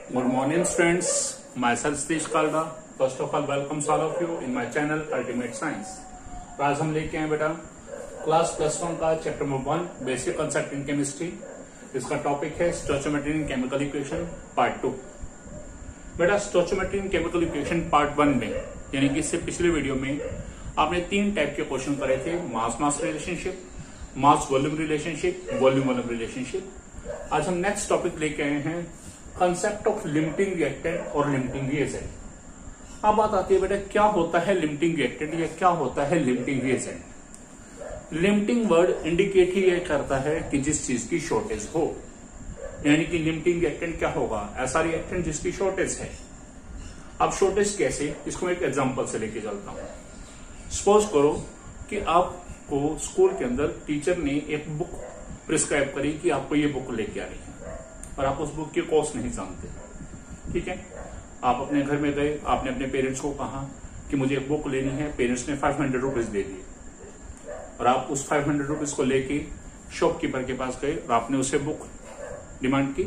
Good morning, friends. Myself Satish Kalda. First of all, welcome all of you in my channel Ultimate Science. और आज हम लेके आए बेटा क्लास +1 का chapter number 1 basic concept in chemistry. इसका topic है स्टोइचियोमेट्री इन केमिकल इक्वेशन पार्ट 2। बेटा स्टोइचियोमेट्री इन केमिकल इक्वेशन पार्ट 1 में यानी कि इससे पिछले वीडियो में आपने 3 टाइप के क्वेश्चन करे थे, mass mass relationship, mass volume relationship, volume volume relationship. आज हम नेक्स्ट टॉपिक लेके आए हैं कंसेप्ट ऑफ लिमिटिंग रिएक्टेंट और लिमिटिंग रिएजेंट। अब बात आती है बेटा क्या होता है लिमिटिंग रिएक्टेंट या क्या होता है limiting reagent. Limiting word indicate ही ये करता है कि जिस चीज की शॉर्टेज हो, यानी कि लिमिटिंग रिएक्टेंट क्या होगा, ऐसा रिएक्टेंट जिसकी शॉर्टेज है। अब शॉर्टेज कैसे, इसको मैं एक एग्जांपल से लेके चलता हूं। सपोज करो कि आपको स्कूल के अंदर टीचर ने एक बुक प्रिस्क्राइब करी कि आपको ये बुक लेके आनी है और आप उस बुक की कॉस्ट नहीं जानते। ठीक है, आप अपने घर में गए, आपने अपने पेरेंट्स को कहा कि मुझे एक बुक लेनी है, पेरेंट्स ने 500 रुपीज दे दिए और आप उस 500 रुपीज को लेके शॉपकीपर के पास गए और आपने उसे बुक डिमांड की।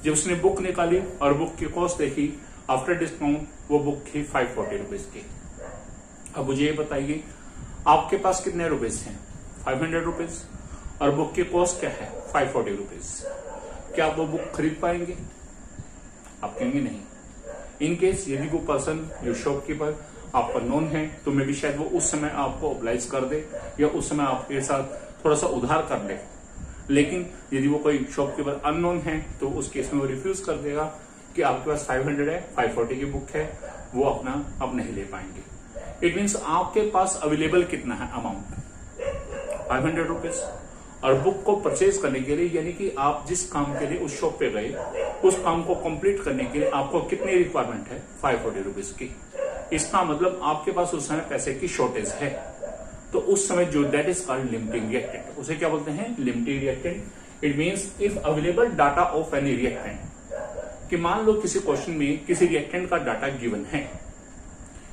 जब उसने बुक निकाली और बुक की कॉस्ट देखी, आफ्टर डिस्काउंट वो बुक थी 540 रुपीज की। अब मुझे ये बताइए आपके पास कितने रुपीज हैं? 500 रुपीज और बुक की कॉस्ट क्या है? 540 रुपीज। क्या आप वो बुक खरीद पाएंगे? आप कहेंगे नहीं। इन केस यदि वो पर्सन जो शॉपकीपर आपका नोन है तो मे भी शायद वो उस समय आपको ऑब्लाइज कर दे या उस समय आपके साथ थोड़ा सा उधार कर ले। लेकिन यदि वो कोई शॉपकीपर अननोन है तो उस केस में वो रिफ्यूज कर देगा कि आपके पास 500 है, 540 की बुक है, वो अपना अब नहीं ले पाएंगे। इट मीन्स आपके पास अवेलेबल कितना है अमाउंट? 500 रुपीज। और बुक को परचेज करने के लिए यानी कि आप जिस काम के लिए उस शॉप पे गए उस काम को कंप्लीट करने के लिए आपको कितनी रिक्वायरमेंट है? 540 रुपीज की। इसका मतलब आपके पास उस समय पैसे की शॉर्टेज है। तो उस समय जो that is called limiting reactant. उसे क्या बोलते हैं? Limiting reactant. It means if available data of any reactant, कि मान लो किसी क्वेश्चन में किसी रिएक्टेंट का डाटा गिवन है।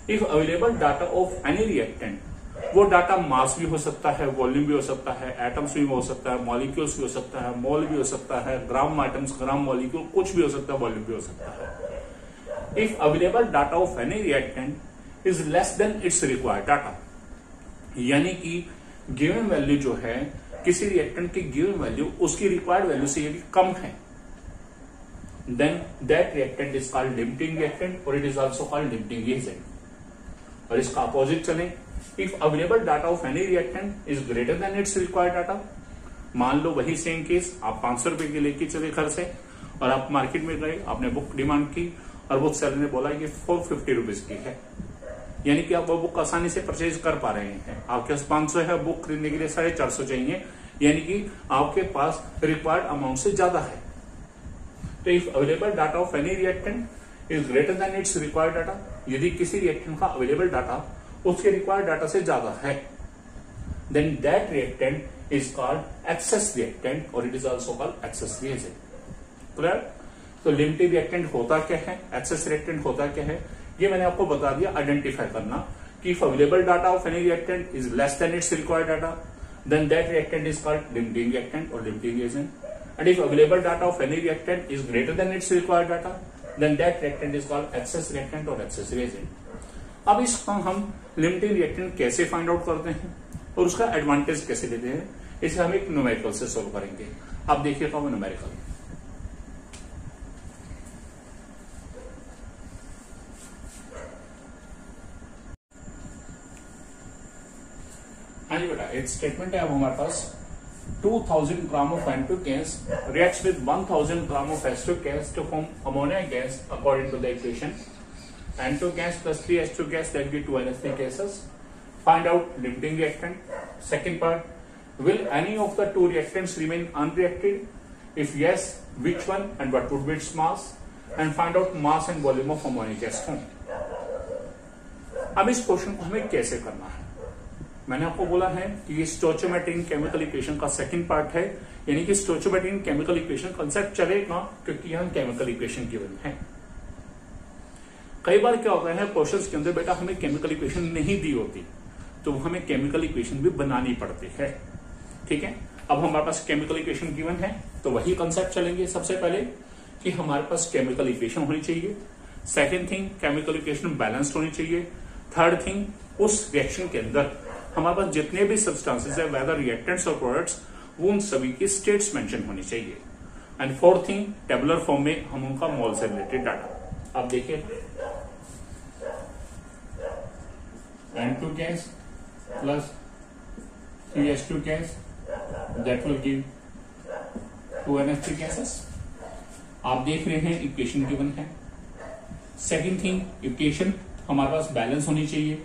If available data of any reactant, वो डाटा मास भी हो सकता है, वॉल्यूम भी हो सकता है, एटम्स भी हो सकता है, मॉलिक्यूल्स भी हो सकता है, मोल भी हो सकता है, ग्राम एटम्स, ग्राम मॉलिक्यूल, कुछ भी हो सकता है, वॉल्यूम भी हो सकता है। If available data of any reactant is less than its required data, यानी कि गिवन वैल्यू जो है किसी रिएक्टेंट की गिवन वैल्यू उसकी रिक्वायर्ड वैल्यू से यदि कम है, then that reactant is called limiting reactant और it is also called limiting agent. और इसका अपोजिट चले, if available data of any reactant is greater than its required data. मान लो वही सेम केस, आप 500 रुपए की लेके चले घर से और आप मार्केट में गए, आपने बुक डिमांड की और बुक सेलर ने बोला कि 450 रुपीज की है, यानी कि आप वो बुक आसानी से परचेज कर पा रहे हैं। आपके पास 500 है, बुक खरीदने के लिए 450 चाहिए, यानी कि आपके पास रिक्वायर्ड अमाउंट से ज्यादा है। तो if available data of any reactant is greater than its required data, यदि किसी रिएक्टेंट का अवेलेबल डाटा उसके रिक्वायर्ड डाटा से ज्यादा है, then that reactant is called excess reactant और it is also called excess reagent. Clear? तो limiting reactant होता क्या है, एक्सेस रिएक्टेंट होता क्या है, ये मैंने आपको बता दिया। आइडेंटिफाई करना कि if available data of any reactant is less than its required data, then that reactant is called limiting reactant और limiting reagent. And if available data of any reactant is greater than its required data, then that reactant is called excess reactant और excess reagent. अब इसका हम limiting reactant कैसे find out करते हैं और उसका एडवांटेज कैसे लेते हैं, इसे हम एक न्यूमेरिकल से सोल्व करेंगे। आप देखिएगा वो न्यूमेरिकल। हाँ जी बेटा, एक स्टेटमेंट है अब हमारे पास 2000 gram of N2 gas reacts with 1000 gram of H2 gas to form ammonia gas according to the equation N2 gas plus 3H2 gas that give 2 NH3 gases. Find out limiting reactant. Second part, will any of the two reactants remain unreacted? If yes, which one and what would be its mass? And find out mass and volume of ammonia gas form. अब इस question को हमें कैसे करना है? मैंने आपको बोला है कि ये स्टोइचियोमेट्री इन केमिकल इक्वेशन का सेकंड पार्ट है, यानी कि स्टोइचियोमेट्री इन केमिकल इक्वेशन कंसेप्ट चलेगा क्योंकि यहाँ केमिकल इक्वेशन गिवन है। कई बार क्या होता है क्वेश्चंस के अंदर बेटा हमें केमिकल इक्वेशन नहीं दी होती तो हमें केमिकल इक्वेशन भी बनानी पड़ती है। ठीक है, अब हमारे पास केमिकल इक्वेशन गिवन है तो वही कंसेप्ट चलेंगे। सबसे पहले कि हमारे पास केमिकल इक्वेशन होनी चाहिए। Second thing, chemical equation balanced होनी चाहिए। थर्ड थिंग, उस रिएक्शन के अंदर हमारे पास जितने भी सब्सटेंसेस है, वेदर रिएक्टेंट्स और प्रोडक्ट्स, वो उन सभी की स्टेट्स मेंशन होनी चाहिए। And fourth thing, tabular form में हम उनका मोल से रिलेटेड डाटा। आप देखिए, N2 gas plus 3H2 gas, that will give 2 NH3 gases। आप देख रहे हैं इक्वेशन गिवन है। सेकेंड थिंग, इक्वेशन हमारे पास बैलेंस होनी चाहिए।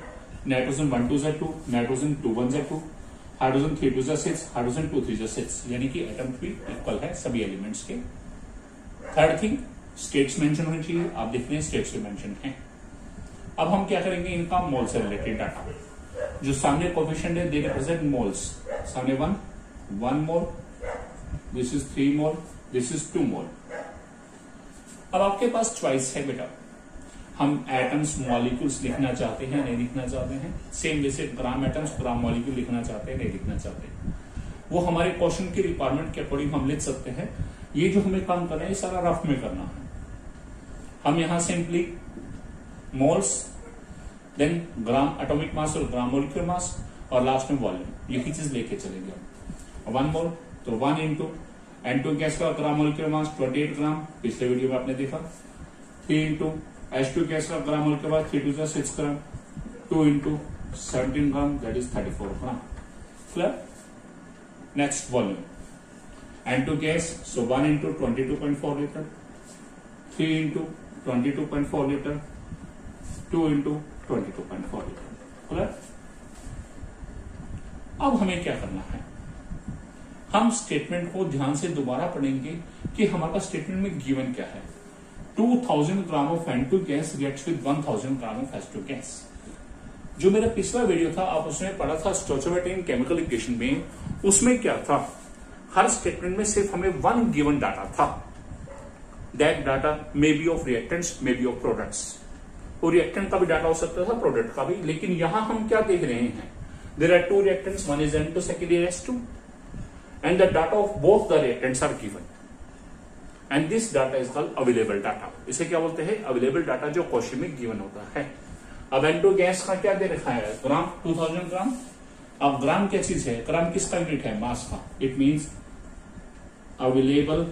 नाइट्रोजन 1 2 2, नाइट्रोजन 2 1 2, हाइड्रोजन 3 2 6, हाइड्रोजन 2 3 6, यानी कि एटम भी इक्वल है सभी एलिमेंट्स के। थर्ड थिंग, स्टेट्स मेंशन होनी चाहिए। आप देख रहे हैं स्टेट्स मेंशन है। अब हम क्या करेंगे, इनका मोल से रिलेटेड डाटा। जो सामने कोफिशिएंट है, दे रिप्रेजेंट मोल्स। सामने 1 mole, this is 3 mole, this is 2 mole. अब आपके पास चॉइस है बेटा, हम एटम्स मॉलिक्यूल्स लिखना चाहते हैं, नहीं लिखना चाहते हैं। सेम जैसे ग्राम एटम्स ग्राम मॉलिक्यूल लिखना चाहते हैं, नहीं लिखना चाहते। वो हमारे क्वेश्चन की रिक्वायरमेंट के अकॉर्डिंग हम लिख सकते हैं। ये जो हमें काम करना है, ये सारा रफ में करना है। हम यहां simply moles, then gram atomic mass और ग्राम मॉलिक्यूलर मास, और लास्ट में वॉल्यूम, यही चीज लेके चलेंगे। 1 मोल तो 1 इंटू N2 गैस का ग्राम मॉलिक्यूलर मास 28 ग्राम, पिछले वीडियो में आपने देखा। 3 इंटू H2 गैस का gram molecular mass 3 2 6 gram, 2 into 17 gram, that is 34 gram. Clear? Next volume, N2 gas, so 1 into 22.4 litre, 3 into 22.4 litre, 2 into 22.4 litre. Clear? अब हमें क्या करना है, हम स्टेटमेंट को ध्यान से दोबारा पढ़ेंगे कि हमारा स्टेटमेंट में गिवन क्या है। 2000 gram of N2 gas reacts with 1000 gram of H2 gas. जो मेरा पिछला वीडियो था, आप उसमें पढ़ा था स्टोइचोमेट्रिक इन केमिकल इक्वेशन में। उसमें क्या था, हर स्टेटमेंट में सिर्फ हमें 1 गिवन डाटा था। That data may be of reactants, may be of products. वो रिएक्टेंट का भी डाटा हो सकता था, प्रोडक्ट का भी। लेकिन यहां हम क्या देख रहे हैं, there are 2 reactants, one is N2, second is H2, and the data of both the reactants are given, and this data is called available data। इसे क्या बोलते हैं, अवेलेबल डाटा, जो क्वेश्चन में गिवन होता है। अब N2 गैस का क्या दे रखा है, ग्राम, 2000 ग्राम। अब ग्राम क्या चीज है, ग्राम किसका यूनिट है, मास का। It means available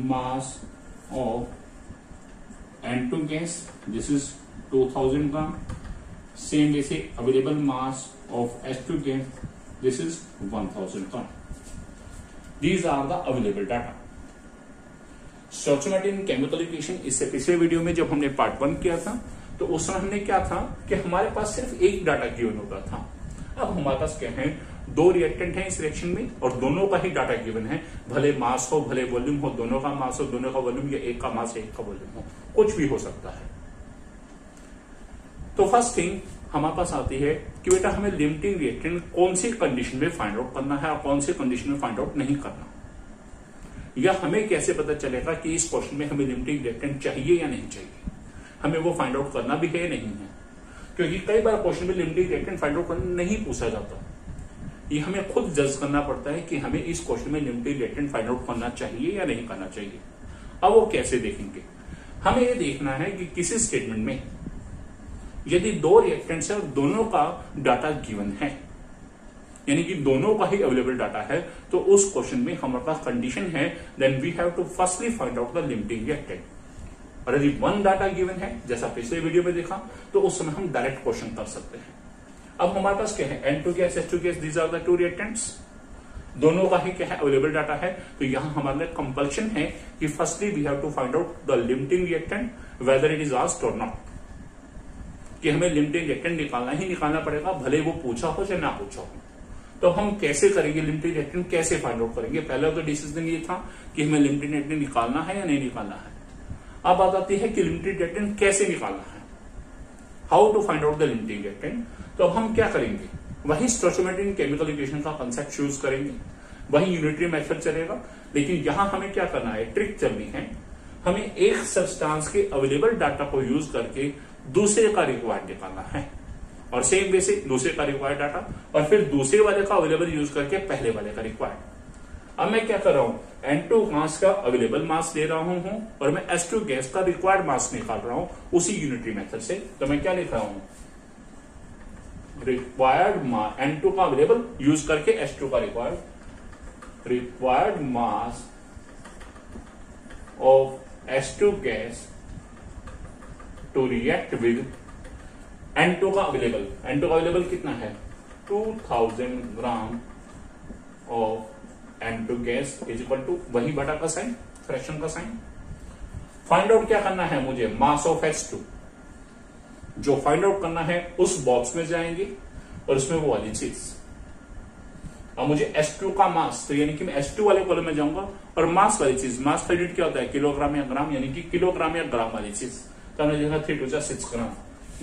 mass of N2 gas, this is 2000 gram. Same जैसे available mass of H2 gas, this is 1000 ton। These are the available data। Stoichiometric in chemical equation, इससे पिछले वीडियो में जब हमने part 1 किया था, तो उस समय हमने क्या था कि हमारे पास सिर्फ एक डाटा गिवन होता था। अब हमारे पास क्या है, 2 रिएक्टेंट हैं इस रिएक्शन में, और दोनों का ही डाटा गिवन है। भले मास हो, भले वॉल्यूम हो, दोनों का मास हो, दोनों का वॉल्यूम, या एक का मास एक का वॉल्यूम हो, कुछ भी हो सकता है। तो फर्स्ट थिंग हमारे पास आती है कि बेटा हमें लिमिटिंग रिएक्टेंट कौन सी कंडीशन में फाइंड आउट करना है और कौन सी कंडीशन में फाइंड आउट नहीं करना, या हमें कैसे पता चलेगा कि इस क्वेश्चन में हमें लिमिटिंग रिएक्टेंट चाहिए या नहीं चाहिए। हमें वो फाइंड आउट करना भी है या नहीं है, क्योंकि कई बार क्वेश्चन में लिमिटिंग रिएक्टेंट फाइंड आउट करना नहीं पूछा जाता। ये हमें खुद जज करना पड़ता है कि हमें इस क्वेश्चन में लिमिटिंग रिएक्टेंट फाइंड आउट करना चाहिए या नहीं करना चाहिए। अब वो कैसे देखेंगे, हमें ये देखना है कि किसी स्टेटमेंट में यदि 2 रिएक्टेंट्स है और दोनों का डाटा गिवन है, यानी कि दोनों का ही अवेलेबल डाटा है, तो उस क्वेश्चन में हमारे पास कंडीशन है, then we have to firstly find out the limiting reactant. और यदि 1 डाटा गिवन है, जैसा पिछले वीडियो में देखा, तो उस समय हम डायरेक्ट क्वेश्चन कर सकते हैं। अब हमारे पास क्या है, N2 gas, H2 gas, these are the 2 reactants, दोनों का ही क्या है, अवेलेबल डाटा है। तो यहां हमारे कंपल्शन है कि firstly we have to find out the limiting reactant, whether it is asked और नॉट, कि हमें लिमिटिंग रिएक्टेंट निकालना ही निकालना पड़ेगा, भले वो पूछा हो चाहे ना पूछा हो। तो हम कैसे करेंगे, लिमिटिंग रिएक्टेंट कैसे फाइंड आउट करेंगे। पहले तो डिसीजन ये था कि हमें लिमिटिंग रिएक्टेंट निकालना है या नहीं निकालना है। अब बात आती है कि लिमिटिंग रिएक्टेंट कैसे निकालना है, how to find out the limiting reactant. तो अब हम क्या करेंगे, वही स्टोइचोमेट्रिक केमिकल इक्वेशन का कंसेप्ट यूज करेंगे, वही यूनिटरी मेथड चलेगा। लेकिन यहां हमें क्या करना है, ट्रिक चलनी है, हमें एक सब्सटेंस के अवेलेबल डाटा को यूज करके दूसरे का रिक्वायर्ड निकालना है, और सेम वे से दूसरे का रिक्वायर्ड डाटा, और फिर दूसरे वाले का अवेलेबल यूज करके पहले वाले का रिक्वायर्ड। अब मैं क्या कर रहा हूं, N2 गैस का अवेलेबल मास ले रहा हूं और मैं H2 गैस का रिक्वायर्ड मास निकाल रहा हूं उसी यूनिटरी मेथड से। तो मैं क्या लिख रहा हूं, रिक्वायर्ड मास N2 का अवेलेबल यूज करके H2 का required mass of H2 gas to react with N2 का अवेलेबल कितना है, 2000 gram of N2 gas is equal to वही बटा का साइन, फ्रैक्शन का साइन। फाइंड आउट क्या करना है मुझे, मास ऑफ H2। जो फाइंड आउट करना है उस बॉक्स में जाएंगे और उसमें वो वाली चीज। अब मुझे H2 का मास, तो यानी कि मैं H2 वाले कॉलम में जाऊंगा और मास वाली चीज, मास का यूनिट क्या होता है, किलोग्राम या ग्राम, यानी कि किलोग्राम या ग्राम वाली चीज। तो हमने देखा 3 × 6 ग्राम,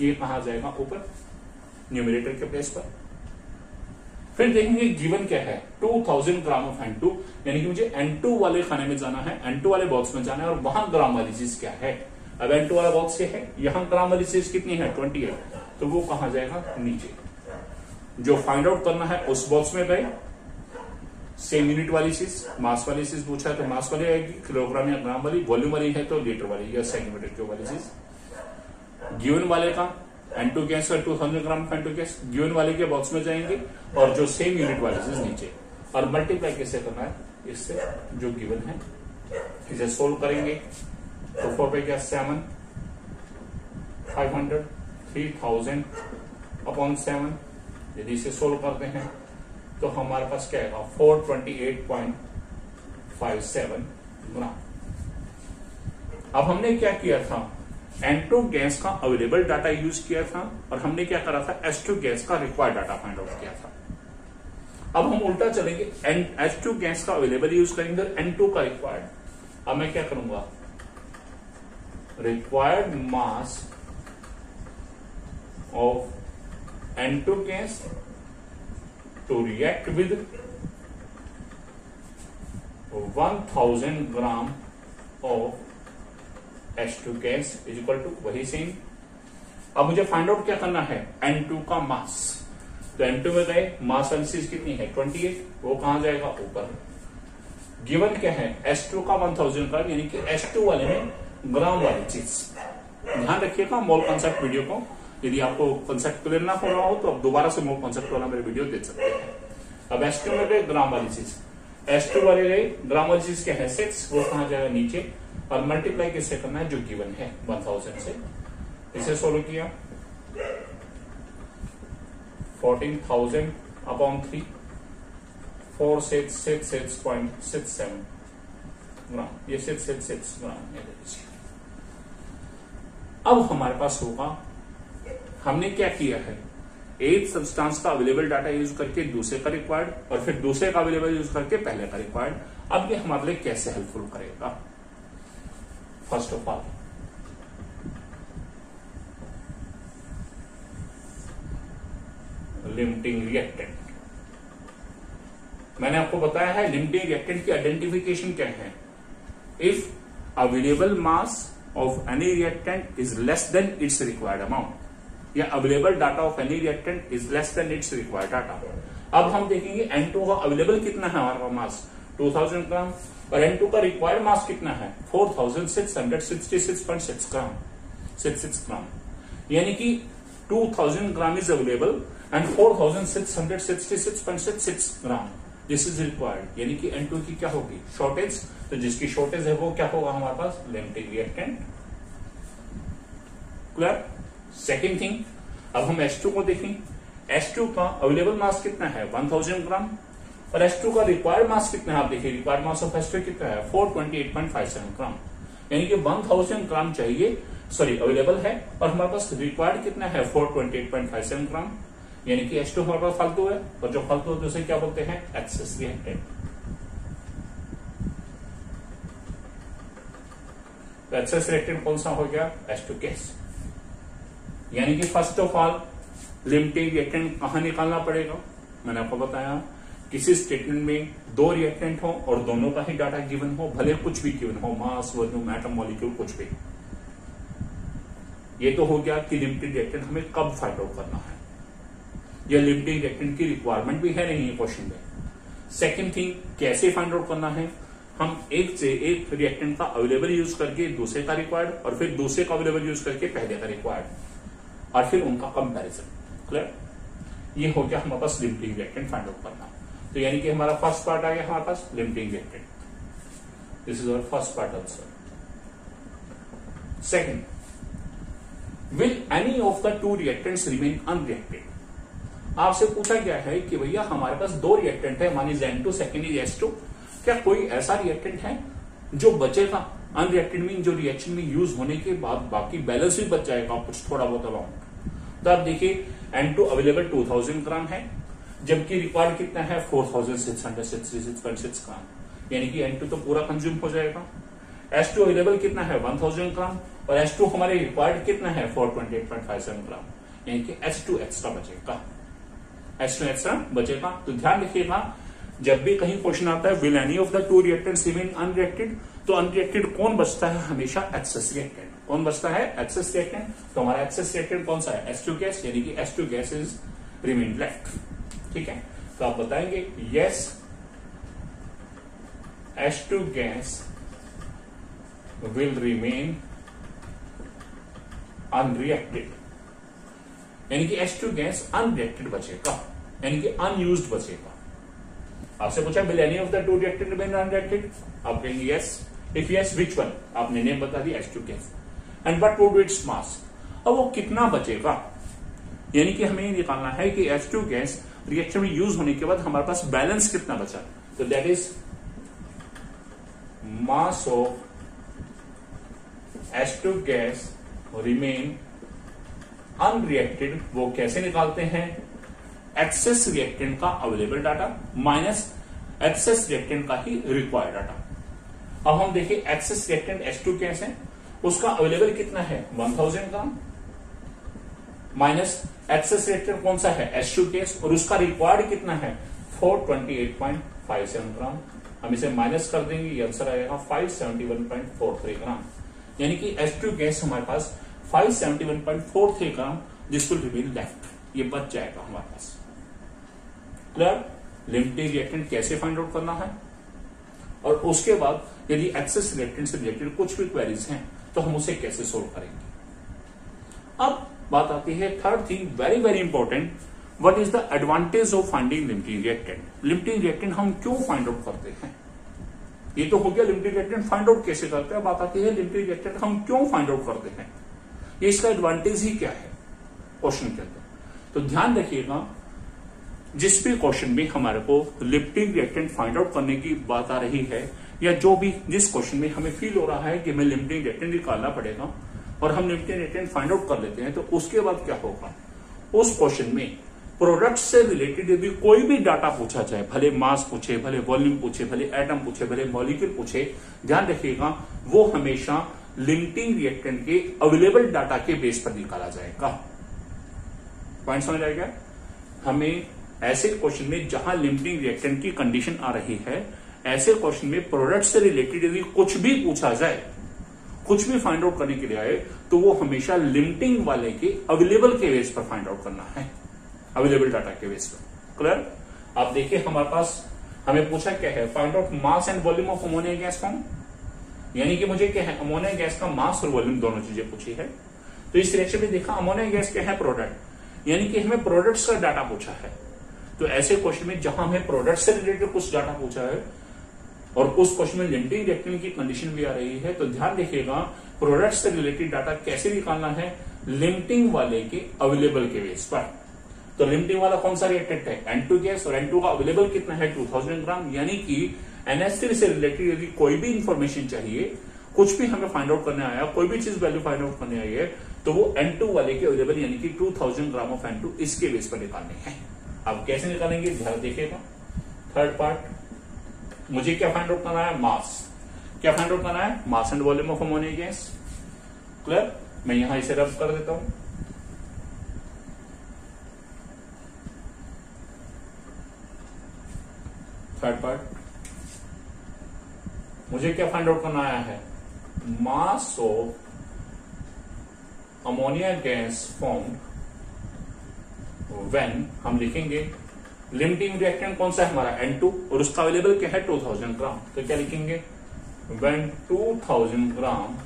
ये कहा जाएगा ऊपर न्यूमरेटर के प्लेस पर। फिर देखेंगे गिवन क्या है, 2000 ग्राम ऑफ N2, यानी कि मुझे N2 वाले खाने में जाना है, N2 वाले बॉक्स में जाना है और वहां ग्राम वाली चीज क्या है। अब N2 वाला बॉक्स क्या है, यहां ग्राम वाली चीज कितनी है, 28, तो वो कहा जाएगा नीचे। जो फाइंड आउट करना है उस बॉक्स में गए, सेम यूनिट वाली चीज, मास वाली चीज पूछा है तो मास वाली आएगी, किलोग्राम या ग्राम वाली, वॉल्यूम वाली है तो लीटर वाली या सेंटीमीटर क्यूब वाली चीज। गिवन वाले का N2 गैस और 2000 ग्राम N2 गैस, गिवन वाले के बॉक्स में जाएंगे और जो सेम यूनिट वाली चीज नीचे, और मल्टीप्लाई कैसे करना है, इससे जो गिवन है इसे सोल्व करेंगे। तो 4 पे क्या 7, 500, 3000 अपॉन 7, यदि इसे सोल्व करते हैं तो हमारे पास क्या आएगा, 428.57 ग्राम। अब हमने क्या किया था, N2 गैस का अवेलेबल डाटा यूज किया था और हमने क्या करा था, H2 गैस का रिक्वायर्ड डाटा फाइंड आउट किया था। अब हम उल्टा चलेंगे, H2 गैस का अवेलेबल यूज करेंगे, N2 का रिक्वायर्ड। अब मैं क्या करूंगा, required mass of N2 gas to react with 1000 gram of H2 gas is equal to वही सेम। अब मुझे फाइंड आउट क्या करना है, N2 का मास। तो N2 में गए, मास एनालिसिस कितनी है 28, वो कहां जाएगा ऊपर। गिवन क्या है, H2 का 1000 ग्राम, यानी कि H2 वाले में ग्राम वाली चीज। ध्यान रखिएगा मोल कॉन्सेप्ट वीडियो को, यदि आपको कॉन्सेप्ट क्लियर ना हो रहा हो तो आप दोबारा से मोल कॉन्सेप्ट वाला मेरे वीडियो देख सकते हैं। अब H2 में गए ग्राम वाली चीज, H2 वाले गए ग्राम वाली चीज क्या है 6, वो कहां जाएगा नीचे, और मल्टीप्लाई किससे करना है, जो गिवन है 1000 से। इसे सोल्व किया, 14,000 अपॉन 3, 4666.67 ग्राम, ये 666 ग्राम। अब हमारे पास होगा, हमने क्या किया है, एक सब्सटेंस का अवेलेबल डाटा यूज करके दूसरे का रिक्वायर्ड और फिर दूसरे का अवेलेबल यूज करके पहले का रिक्वायर्ड। अब ये हमारे लिए कैसे हेल्पफुल करेगा, first of all limiting reactant. मैंने आपको बताया है लिमिटिंग रिएक्टेंट की आइडेंटिफिकेशन क्या है, if available mass of any reactant is less than its required amount, या available data of any reactant is less than its required data. अब हम देखेंगे N2 का अवेलेबल कितना है, हमारा मास 2000 ग्राम, और N2 का रिक्वायर्ड मास कितना है 4666.6 ग्राम, 66 ग्राम, यानी कि 2000 gram is available and 4666.66 gram this is required, यानी कि N2 की क्या होगी शॉर्टेज। तो जिसकी शॉर्टेज है वो क्या होगा हमारे पास, limiting reactant. Clear. Second thing, अब हम H2 को देखें, H2 का अवेलेबल मास कितना है 1000 ग्राम और H2 का रिक्वायर्ड मास कितना है, आप देखिए रिक्वायर्ड मास ऑफ H2 कितना है 428.57 ग्राम, यानी कि 1000 ग्राम चाहिए, सॉरी अवेलेबल है, और हमारे पास रिक्वायर्ड कितना है 428.57 ग्राम, यानी कि H2 हमारे पास फालतू है, और जो फालतू होते उसे क्या बोलते हैं एक्सेस रिएक्टेंट। तो एक्सेस रिएक्टेंट कौन सा हो गया, H2 गैस। यानी कि first of all limiting reactant कहां निकालना पड़ेगा, मैंने आपको बताया किसी स्टेटमेंट में 2 रिएक्टेंट हो और दोनों का ही डाटा गिवन हो, भले कुछ भी गिवन हो, मास, वॉल्यूम, एटम, मॉलिक्यूल, कुछ भी। ये तो हो गया कि लिमिटिंग रिएक्टेंट हमें कब फाइंड आउट करना है, यह लिमिटिंग रिएक्टेंट की रिक्वायरमेंट भी है नहीं है क्वेश्चन में। सेकेंड थिंग, कैसे फाइंड आउट करना है, हम एक से एक रिएक्टेंट का अवेलेबल यूज करके दूसरे का रिक्वायर्ड, और फिर दूसरे का अवेलेबल यूज करके पहले का रिक्वायर्ड, और फिर उनका कंपैरिजन। क्लियर? ये हो गया हमारे पास लिमिटिंग रिएक्टेंट फाइंड आउट करना। तो यानी कि हमारा फर्स्ट पार्ट आ गया हमारे पास limiting reactant. This is our first part answer. Second, will any of the two reactants remain unreacted? आपसे पूछा गया है कि भैया हमारे पास दो रिएक्टेंट है, one is N2, second is S2, क्या कोई ऐसा रिएक्टेंट है जो बचेगा अनरिएक्टेड, मीन जो रिएक्शन में यूज होने के बाद बाकी बैलेंस भी बच जाएगा कुछ थोड़ा बहुत अमाउंट? तो आप देखिए N2 अवेलेबल 2000 ग्राम है, जबकि रिक्वायर्ड कितना है 4666.6 ग्राम, यानी कि N2 तो पूरा कंज्यूम हो जाएगा। S2 अवेलेबल कितना है 1000 ग्राम, और S2 हमारे रिक्वायर्ड कितना है 428.57 ग्राम, यानी कि H2 एक्स्ट्रा बचेगा, H2 एक्स्ट्रा बचेगा। तो ध्यान रखिएगा, जब भी कहीं क्वेश्चन आता है will any of the two reactants remain unreacted, तो अनरिएक्टेड कौन बचता है? हमेशा एक्सेस रिएक्टेंट। कौन बचता है? Excess reactant. तो हमारा एक्सेस रिएक्टेंट कौन सा है? H2 गैस, यानी कि H2 gas is remain left. ठीक है, तो आप बताएंगे yes H2 gas will remain unreacted, यानी कि H2 गैस अनरिएक्टेड बचेगा, यानी कि अनयूज्ड बचेगा। आपसे पूछा will any of the to reacted remain unreacted, आप कहेंगे yes. If yes which one, आपने नेम बता दिया H2 gas, and what would be its mass, अब वो कितना बचेगा, यानी कि हमें निकालना है कि H2 गैस रिएक्शन में यूज होने के बाद हमारे पास बैलेंस कितना बचा। तो that is mass of H2 gas remain unreacted. वो कैसे निकालते हैं? एक्सेस रिएक्टेंट का available data minus excess reactant का ही रिक्वायर्ड डाटा। अब हम देखिए एक्सेस रिएक्टेंट H2 गैस है, उसका अवेलेबल कितना है 1000 ग्राम, माइनस एक्सेस रिएक्टेंट कौन सा है H2 गैस, और उसका रिक्वायर्ड कितना है 428.57 ग्राम। हम इसे माइनस कर देंगे, ये आंसर आएगा 571.43 ग्राम, यानी कि H2 गैस हमारे पास 571.43 ग्राम, दिस विल रिमेन लेफ्ट, ये बच जाएगा हमारे पास। क्लियर? लिमिटिंग रिएक्टेंट कैसे फाइंड आउट करना है, और उसके बाद यदि एक्सेस रिएक्टेंट से रिलेटेड कुछ भी क्वेरीज हैं तो हम उसे कैसे सोल्व करेंगे। अब बात आती है third thing, very very important, what is the advantage of finding limiting reactant. Limiting reactant हम क्यों फाइंड आउट करते हैं? ये तो हो गया लिमिटिंग रिएक्टेंट फाइंड आउट कैसे करते हैं, बात आती है लिमिटिंग रिएक्टेंट हम क्यों फाइंड आउट करते हैं, ये इसका एडवांटेज ही क्या है क्वेश्चन के अंदर। तो ध्यान रखिएगा, जिस भी क्वेश्चन में हमारे को लिमिटिंग रिएक्टेंट फाइंड आउट करने की बात आ रही है, या जो भी जिस क्वेश्चन में हमें फील हो रहा है कि हमें लिमिटिंग रिएक्टेंट निकालना पड़ेगा और हम लिमिटिंग रिएक्टेंट फाइंड आउट कर लेते हैं, तो उसके बाद क्या होगा, उस क्वेश्चन में प्रोडक्ट से रिलेटेड यदि कोई भी डाटा पूछा जाए, भले मास पूछे, भले वॉल्यूम पूछे, भले एटम पूछे, भले मॉलिक्यूल पूछे, ध्यान रखिएगा वो हमेशा लिमिटिंग रिएक्टेंट के अवेलेबल डाटा के बेस पर निकाला जाएगा। पॉइंट समझ आएगा? हमें ऐसे क्वेश्चन में जहां लिमिटिंग रिएक्टेंट की कंडीशन आ रही है, ऐसे क्वेश्चन में प्रोडक्ट से रिलेटेड यदि कुछ भी पूछा जाए, कुछ भी फाइंड आउट करने के लिए आए, तो वो हमेशा लिमिटिंग वाले के अवेलेबल के बेस पर फाइंड आउट करना है, अवेलेबल डाटा के बेस पर। क्लियर? आप देखिए हमारे पास हमें पूछा क्या है, find out mass and volume of ammonia gas form, यानी कि मुझे क्या है अमोनिया गैस का मास और वॉल्यूम दोनों चीजें पूछी है। तो इस रिएक्शन में देखा अमोनिया गैस क्या है प्रोडक्ट, यानी कि हमें प्रोडक्ट्स का डाटा पूछा है। तो ऐसे क्वेश्चन में जहां हमें प्रोडक्ट से रिलेटेड कुछ डाटा पूछा है और उस क्वेश्चन में लिमिटिंग रिएक्टेंट की कंडीशन भी आ रही है, तो ध्यान रखिएगा प्रोडक्ट से रिलेटेड डाटा कैसे निकालना है, लिमिटिंग वाले के अवेलेबल के बेस पर। तो लिमिटिंग वाला कौन सा रिएक्टेंट है N2 गैस, और N2 का अवेलेबल कितना है 2000 ग्राम, यानी कि NH3 से रिलेटेड यदि कोई भी इंफॉर्मेशन चाहिए, कुछ भी हमें फाइंड आउट करने आया, कोई भी चीज वैल्यू फाइंड आउट करने आई है, तो वो N2 वाले के अवेलेबल यानी कि 2000 ग्राम ऑफ N2 इसके बेस पर निकालने हैं। अब कैसे निकालेंगे ध्यान देखिएगा। थर्ड पार्ट, मुझे क्या फाइंड आउट करना है, मास। क्या फाइंड आउट करना है, mass and volume of ammonia gas. Clear? मैं यहां इसे रब कर देता हूं। थर्ड पार्ट, मुझे क्या फाइंड आउट करना आया है, मास of ammonia gas formed when, हम लिखेंगे लिमिटिंग रिएक्टेंट कौन सा है हमारा N2 और उसका अवेलेबल क्या है 2000 ग्राम। तो क्या लिखेंगे, when 2000 gram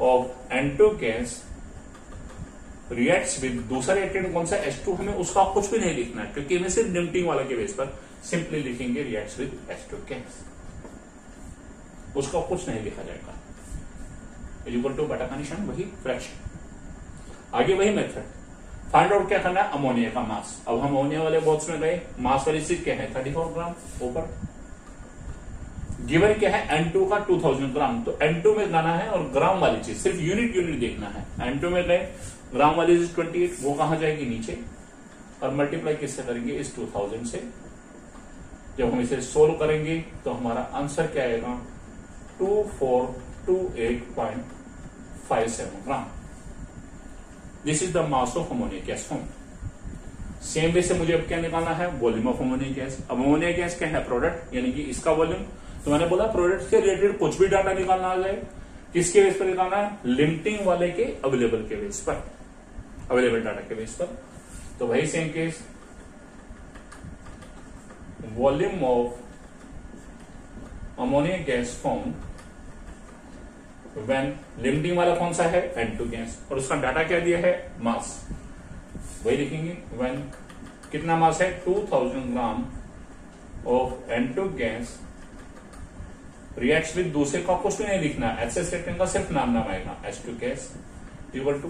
of N2 gas reacts with दूसरा रिएक्टेंट कौन सा H2, हमें उसका कुछ भी नहीं लिखना है क्योंकि हमें सिर्फ लिमिटिंग वाला के बेस पर सिंपली लिखेंगे रिएक्ट्स विद H2 गैस, उसका कुछ नहीं लिखा जाएगा। इक्वल टू बटा का निशान वही फ्रैक्शन। आगे वही मेथड, फाइंड आउट क्या करना है अमोनिया का मास। अब हम अमोनिया वाले बॉक्स में गए, मास वाली चीज क्या है 34 ग्राम ऊपर, गिवन क्या है N2 का 2000 ग्राम। तो N2 में गाना है और ग्राम वाली चीज सिर्फ यूनिट देखना है। N2 में गए, ग्राम वाली चीज 28, वो कहां जाएगी नीचे, और मल्टीप्लाई किससे करेंगे इस 2000 से। जब हम इसे सोल्व करेंगे तो हमारा आंसर क्या आएगा 2428.57 gram. This is the mass of ammonia gas form. Same way से मुझे अब क्या निकालना है, वॉल्यूम ऑफ अमोनिया गैस। अब अमोनिया गैस क्या है प्रोडक्ट, यानी कि इसका वॉल्यूम। तो मैंने बोला प्रोडक्ट के रिलेटेड कुछ भी डाटा निकालना आ जाए, किसके बेस पर निकालना है, लिमिटिंग वाले के अवेलेबल के बेस पर, अवेलेबल डाटा के बेस पर। तो वही same case, volume of ammonia gas form when, limiting वाला कौन सा है N2 गैस, और उसका डाटा क्या दिया है मास, वही लिखेंगे। व्हेन कितना मास है 2000 gram of N2 gas reacts with दूसरे का कुछ भी नहीं लिखना, एक्सेस रिएक्टेंट का सिर्फ नाम आएगा H2 gas equal to.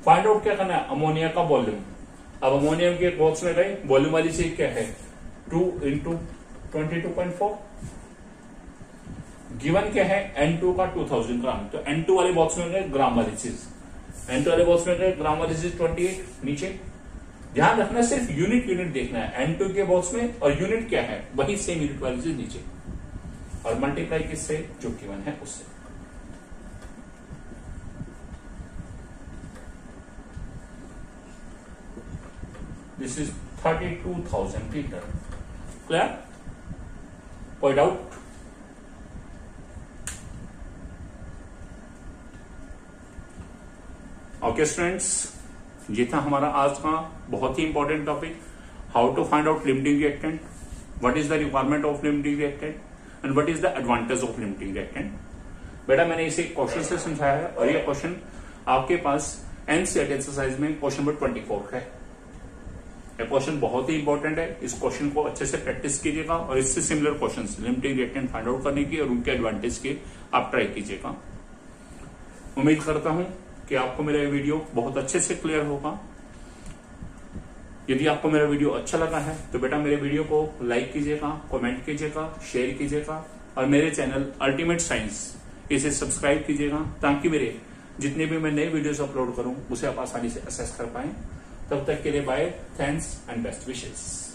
Find out क्या करना है अमोनिया का वॉल्यूम। अब अमोनियम के बॉक्स में गए, वॉल्यूम वाली चीज क्या है 2 इंटू 22.4, गिवन क्या है N2 का 2000 ग्राम। तो N2 वाले बॉक्स में गए ग्राम वाली चीज, N2 वाले बॉक्स में गए ग्राम वाली चीज 28 नीचे। ध्यान रखना सिर्फ यूनिट देखना है N2 के बॉक्स में, और यूनिट क्या है वही सेम यूनिट वाली चीज नीचे, और मल्टीप्लाई किससे जो गिवन है उससे। This is 32,000 litre. क्लियर, कोई डाउट? ओके स्टूडेंट्स, ये था हमारा आज का बहुत ही important topic, how to find out limiting reactant, what is the requirement of limiting reactant and what is the advantage of limiting reactant. बेटा मैंने इसे क्वेश्चन से समझाया है, और ये क्वेश्चन आपके पास एनसीईआरटी एक्सरसाइज में क्वेश्चन नंबर 24 है। ये क्वेश्चन बहुत ही इंपॉर्टेंट है, इस क्वेश्चन को अच्छे से प्रैक्टिस कीजिएगा, और इससे similar questions limiting reactant find out करने की और उनके एडवांटेज के आप ट्राई कीजिएगा। उम्मीद करता हूं कि आपको मेरा वीडियो बहुत अच्छे से क्लियर होगा। यदि आपको मेरा वीडियो अच्छा लगा है तो बेटा मेरे वीडियो को लाइक कीजिएगा, कमेंट कीजिएगा, शेयर कीजिएगा, और मेरे चैनल अल्टीमेट साइंस इसे सब्सक्राइब कीजिएगा, ताकि मेरे जितने भी मैं नए वीडियोस अपलोड करूं उसे आप आसानी से एक्सेस कर पाएं। तब तक के लिए bye, thanks and best wishes.